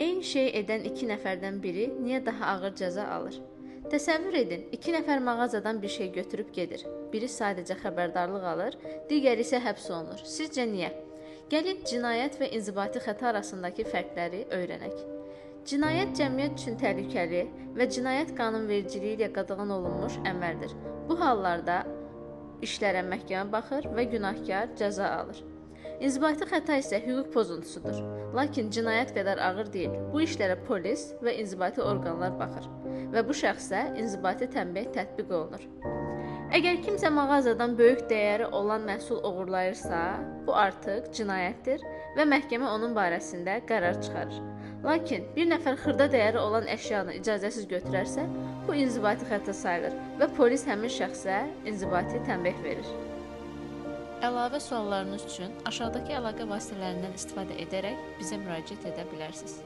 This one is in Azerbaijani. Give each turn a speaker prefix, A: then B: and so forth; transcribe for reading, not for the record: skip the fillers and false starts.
A: Eyni şey edən iki nəfərdən biri niyə daha ağır cəza alır? Təsəvvür edin, iki nəfər mağazadan bir şey götürüb gedir. Biri sadəcə xəbərdarlıq alır, digəri isə həbs olunur. Sizcə niyə? Gəlin cinayət və inzibati xəta arasındakı fərqləri öyrənək. Cinayət cəmiyyət üçün təhlükəli və cinayət qanunvericiliyi ilə qadağan olunmuş əməldir. Bu hallarda işlərə məhkəmə baxır və günahkar cəza alır. İnzibati xəta isə hüquq pozuntusudur. Lakin cinayət qədər ağır deyil. Bu işlərə polis və inzibati orqanlar baxır və bu şəxsə inzibati tənbeh tətbiq olunur. Əgər kimsə mağazadan böyük dəyəri olan məhsul oğurlayırsa, bu artıq cinayətdir və məhkəmə onun barəsində qərar çıxarır. Lakin bir nəfər xırda dəyəri olan əşyanı icazəsiz götürərsə, bu inzibati xəta sayılır və polis həmin şəxsə inzibati tənbeh verir. Əlavə suallarınız üçün aşağıdakı əlaqə vasitələrindən istifadə edərək bizə müraciət edə bilərsiniz.